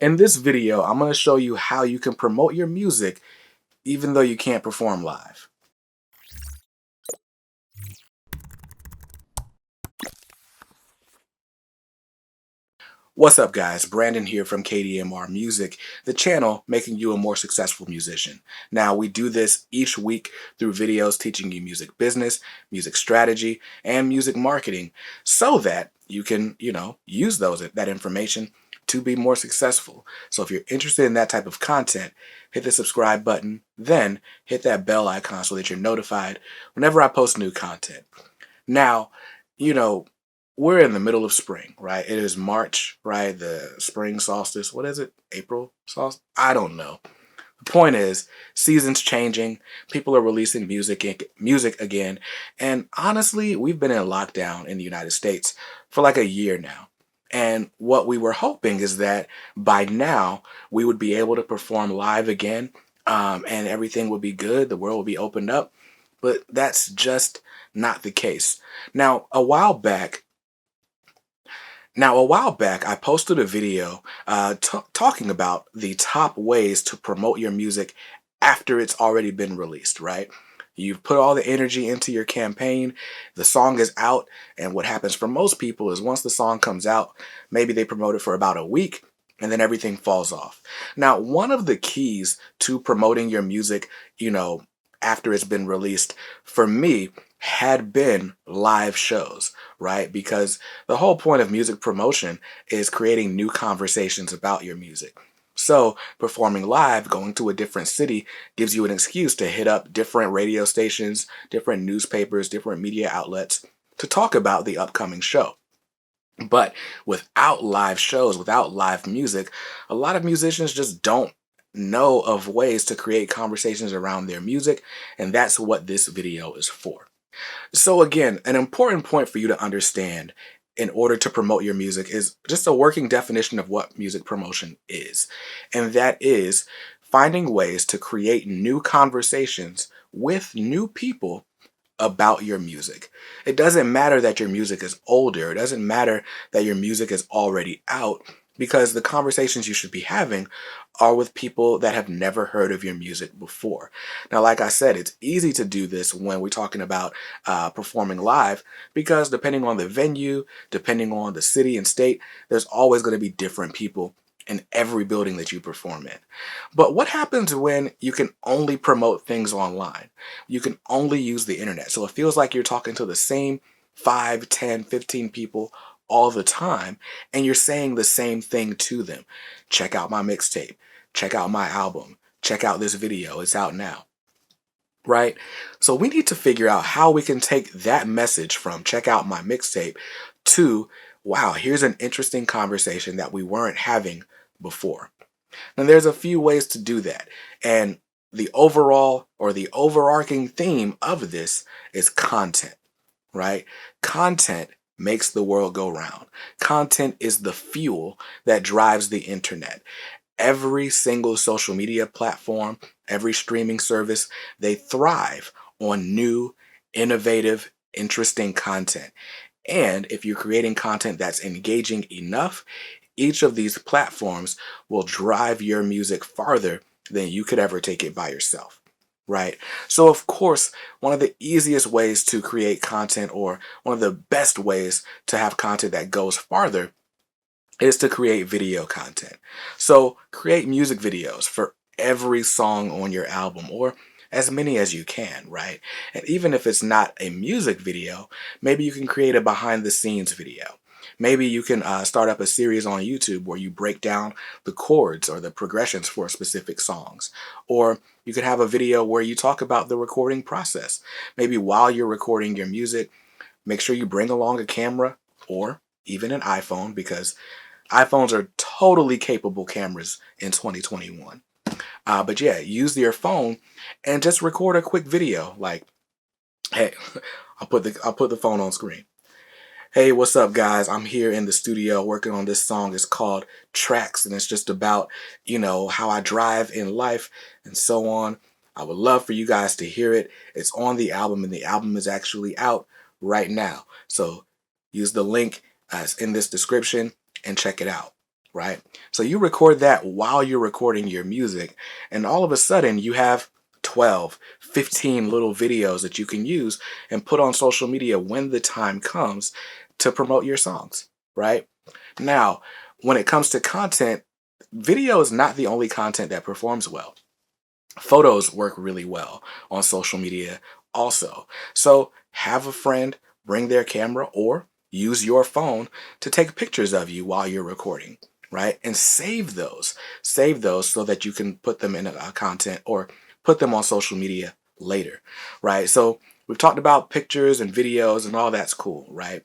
In this video, I'm going to show you how you can promote your music even though you can't perform live. What's up guys, Brandon here from KDMR Music, the channel making you a more successful musician. Now we do this each week through videos teaching you music business, music strategy, and music marketing so that you can, use that information to be more successful. So if you're interested in that type of content, hit the subscribe button, then hit that bell icon so that you're notified whenever I post new content. Now, you know, we're in the middle of spring, right? It is March, right? The spring solstice. What is it? April solstice? I don't know. The point is, seasons changing, people are releasing music again, and honestly, we've been in lockdown in the United States for like a year now. And what we were hoping is that by now we would be able to perform live again, and everything would be good. The world would be opened up, but that's just not the case. Now, a while back, I posted a video talking about the top ways to promote your music after it's already been released, right? You've put all the energy into your campaign, the song is out, and what happens for most people is once the song comes out, maybe they promote it for about a week, and then everything falls off. Now, one of the keys to promoting your music, after it's been released, for me, had been live shows, right? Because the whole point of music promotion is creating new conversations about your music. So performing live, going to a different city gives you an excuse to hit up different radio stations, different newspapers, different media outlets to talk about the upcoming show. But without live shows, without live music, a lot of musicians just don't know of ways to create conversations around their music, and that's what this video is for. So again, an important point for you to understand in order to promote your music is just a working definition of what music promotion is. And that is finding ways to create new conversations with new people about your music. It doesn't matter that your music is older. It doesn't matter that your music is already out, because the conversations you should be having are with people that have never heard of your music before. Now, like I said, it's easy to do this when we're talking about performing live, because depending on the venue, depending on the city and state, there's always going to be different people in every building that you perform in. But what happens when you can only promote things online? You can only use the internet. So it feels like you're talking to the same 5, 10, 15 people all the time, and you're saying the same thing to them. Check out my mixtape. Check out my album. Check out this video. It's out now. Right? So we need to figure out how we can take that message from check out my mixtape to, wow, here's an interesting conversation that we weren't having before. And there's a few ways to do that. And the overall or the overarching theme of this is content, right? Content makes the world go round. Content is the fuel that drives the internet. Every single social media platform, every streaming service, they thrive on new, innovative, interesting content. And if you're creating content that's engaging enough, each of these platforms will drive your music farther than you could ever take it by yourself, right? So, of course, one of the easiest ways to create content, or one of the best ways to have content that goes farther, is to create video content. So, create music videos for every song on your album, or as many as you can, right? And even if it's not a music video, maybe you can create a behind the scenes video. Maybe you can start up a series on YouTube where you break down the chords or the progressions for specific songs. Or you could have a video where you talk about the recording process. Maybe while you're recording your music, make sure you bring along a camera or even an iPhone, because iPhones are totally capable cameras in 2021. But yeah, use your phone and just record a quick video. Like, hey, I'll put the phone on screen. Hey, what's up, guys? I'm here in the studio working on this song. It's called Tracks, and it's just about, how I drive in life and so on. I would love for you guys to hear it. It's on the album, and the album is actually out right now. So use the link in this description and check it out. right? So you record that while you're recording your music, and all of a sudden you have 12, 15 little videos that you can use and put on social media when the time comes to promote your songs, right? Now, when it comes to content, video is not the only content that performs well. Photos work really well on social media also. So have a friend bring their camera or use your phone to take pictures of you while you're recording, right? And save those. Save those so that you can put them in a content or put them on social media later, right? So we've talked about pictures and videos and all that's cool, right?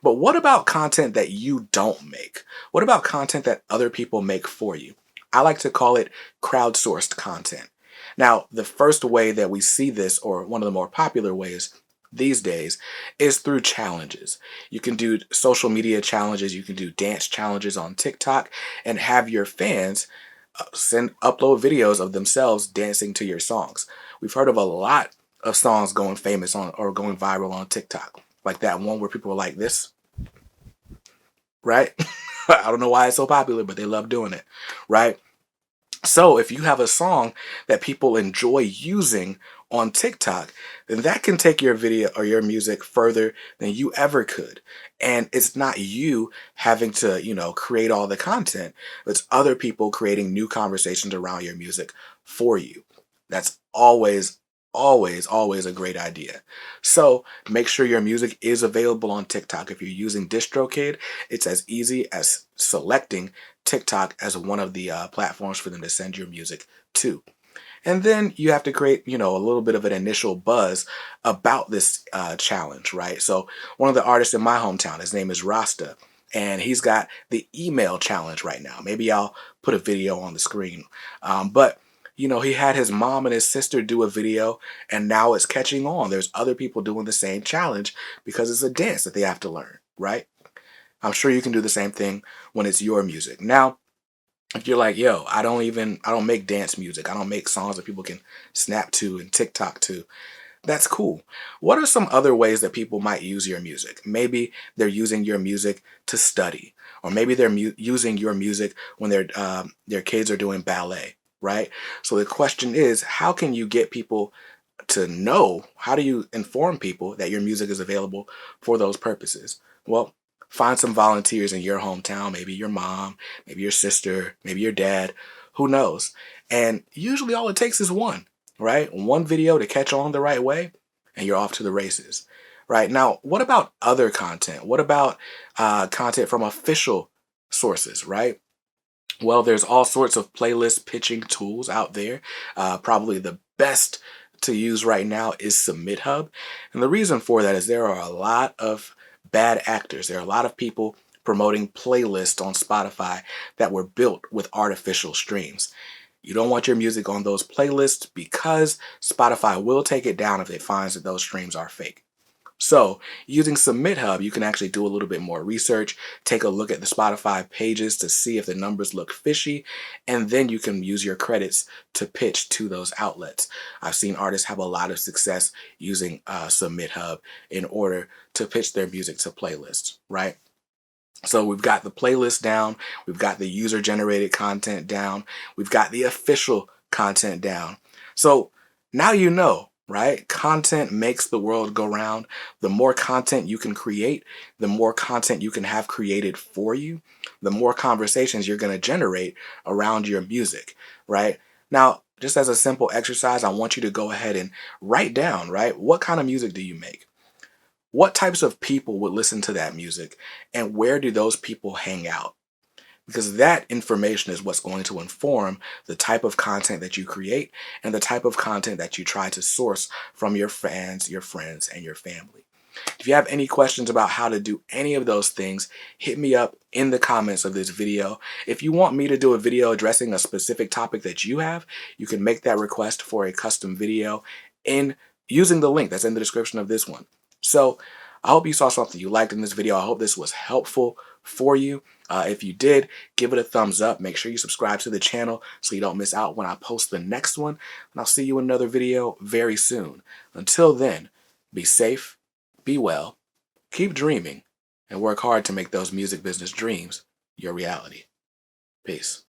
But what about content that you don't make? What about content that other people make for you? I like to call it crowdsourced content. Now, the first way that we see this, or one of the more popular ways these days, is through challenges. You can do social media challenges, you can do dance challenges on TikTok, and have your fans upload videos of themselves dancing to your songs. We've heard of a lot of songs going famous on or going viral on TikTok, like that one where people are like this, right? I don't know why it's so popular, but they love doing it, right? So if you have a song that people enjoy using on TikTok, then that can take your video or your music further than you ever could. And it's not you having to, create all the content. It's other people creating new conversations around your music for you. That's always a great idea. So make sure your music is available on TikTok. If you're using DistroKid, it's as easy as selecting TikTok as one of the platforms for them to send your music to. And then you have to create, a little bit of an initial buzz about this challenge, right? So one of the artists in my hometown, his name is Rasta, and he's got the email challenge right now. Maybe I'll put a video on the screen. But he had his mom and his sister do a video, and now it's catching on. There's other people doing the same challenge because it's a dance that they have to learn, right? I'm sure you can do the same thing when it's your music. Now, if you're like, yo, I don't make dance music. I don't make songs that people can snap to and TikTok to. That's cool. What are some other ways that people might use your music? Maybe they're using your music to study, or maybe they're using your music when their kids are doing ballet, right? So the question is, how can you get people to know? How do you inform people that your music is available for those purposes? Well, find some volunteers in your hometown, maybe your mom, maybe your sister, maybe your dad, who knows? And usually all it takes is one, right? One video to catch on the right way, and you're off to the races, right? Now, what about other content? What about content from official sources, right? Well, there's all sorts of playlist pitching tools out there. Probably the best to use right now is Submit Hub. And the reason for that is there are a lot of bad actors. There are a lot of people promoting playlists on Spotify that were built with artificial streams. You don't want your music on those playlists because Spotify will take it down if it finds that those streams are fake. So using Submit Hub, you can actually do a little bit more research, take a look at the Spotify pages to see if the numbers look fishy, and then you can use your credits to pitch to those outlets. I've seen artists have a lot of success using Submit Hub in order to pitch their music to playlists, right? So we've got the playlist down, we've got the user generated content down, we've got the official content down. So now you know, right? Content makes the world go round. The more content you can create, the more content you can have created for you, the more conversations you're going to generate around your music, right? Now, just as a simple exercise, I want you to go ahead and write down, right? What kind of music do you make? What types of people would listen to that music, and where do those people hang out? Because that information is what's going to inform the type of content that you create and the type of content that you try to source from your fans, your friends, and your family. If you have any questions about how to do any of those things, hit me up in the comments of this video. If you want me to do a video addressing a specific topic that you have, you can make that request for a custom video in using the link that's in the description of this one. So I hope you saw something you liked in this video. I hope this was helpful for you. If you did, give it a thumbs up. Make sure you subscribe to the channel so you don't miss out when I post the next one. And I'll see you in another video very soon. Until then, be safe, be well, keep dreaming, and work hard to make those music business dreams your reality. Peace.